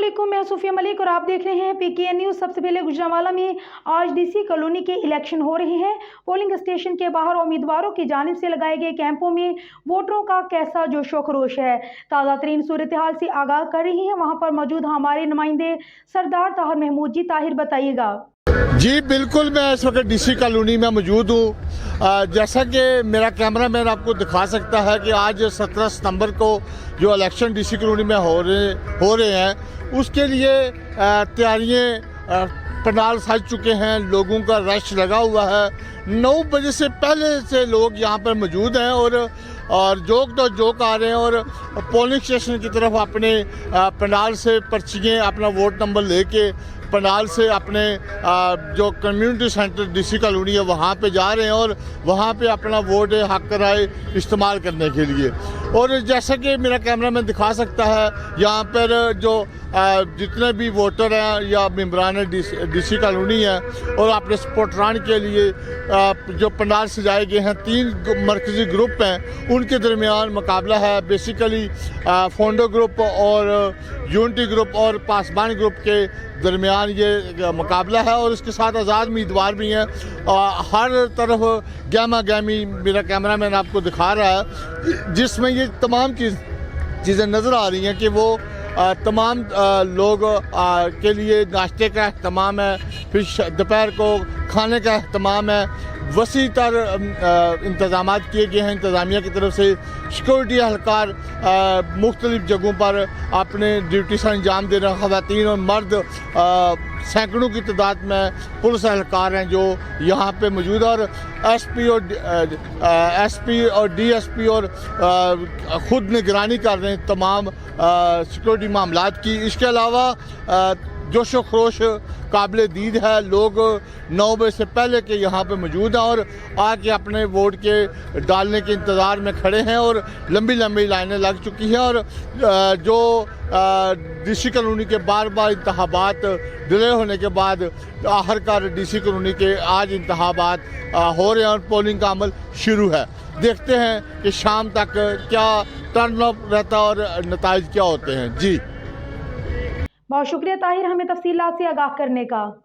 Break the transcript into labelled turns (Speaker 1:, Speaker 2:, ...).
Speaker 1: अस्सलामुअलैकुम, मैं सूफिया मलिक और आप देख रहे हैं PKN न्यूज़। सबसे पहले गुजरांवाला में आज DC कॉलोनी के इलेक्शन हो रहे हैं। पोलिंग स्टेशन के बाहर उम्मीदवारों की जानिब से लगाए गए कैंपों में वोटरों का कैसा जोशो खरोश है, ताज़ा तरीन सूरत हाल से आगाह कर रही है वहां पर मौजूद हमारे नुमाइंदे सरदार ताहिर महमूद जी। ताहिर, बताइएगा।
Speaker 2: जी बिल्कुल, मैं इस वक्त DC कॉलोनी में मौजूद हूँ। जैसा कि मेरा कैमरामैन आपको दिखा सकता है कि आज 17 सितंबर को जो इलेक्शन DC कॉलोनी में हो रहे हैं, उसके लिए तैयारियाँ पंडाल सज चुके हैं। लोगों का रश लगा हुआ है। 9 बजे से पहले से लोग यहाँ पर मौजूद हैं और जोक आ रहे हैं और पोलिंग स्टेशन की तरफ अपने पंडाल से पर्चियाँ, अपना वोट नंबर लेके पंडाल से अपने जो कम्युनिटी सेंटर DC कॉलोनी है वहाँ पे जा रहे हैं और वहाँ पे अपना वोट हक राय इस्तेमाल करने के लिए। और जैसा कि मेरा कैमरामैन दिखा सकता है, यहाँ पर जो जितने भी वोटर हैं या मेम्बरान DC कॉलोनी है और अपने सपोर्टरान के लिए जो पंडाल सजाए गए हैं, 3 मरकजी ग्रुप हैं, उनके दरमियान मुकाबला है। बेसिकली फोंडो ग्रुप और यूनिटी ग्रुप और पासबान ग्रुप के दरमियान ये मुकाबला है और इसके साथ आज़ाद उम्मीदवार भी हैं। हर तरफ गहमा गहमी मेरा कैमरामैन आपको दिखा रहा है, जिसमें ये तमाम चीज़ें नज़र आ रही हैं कि वो तमाम लोग के लिए नाश्ते का अहतमाम है, फिर दोपहर को खाने का अहतमाम है। वसी तर इंतज़ाम किए गए हैं इंतज़ामिया की तरफ से। सिक्योरिटी एहलकार मुख्तलिफ़ जगहों पर अपने ड्यूटी से अंजाम दे रहे हैं। ख़वातीन और मर्द सैकड़ों की तादाद में पुलिस एहलकार हैं जो यहाँ पे मौजूद हैं और SP और DSP और ख़ुद निगरानी कर रहे हैं तमाम सिक्योरिटी मामलात की। इसके अलावा जोशो खरोश काबिल दीद है। लोग 9 बजे से पहले के यहाँ पे मौजूद हैं और आके अपने वोट के डालने के इंतज़ार में खड़े हैं और लंबी लंबी लाइनें लग चुकी हैं। और जो DC कॉलोनी के बार इंतखाबात डिले होने के बाद आखिरकार DC कॉलोनी के आज इंतखाबात हो रहे हैं और पोलिंग का अमल शुरू है। देखते हैं कि शाम तक क्या टर्न अप रहता है और नताइज क्या होते हैं। जी
Speaker 1: बहुत शुक्रिया ताहिर, हमें तफसीलात से आगाह करने का।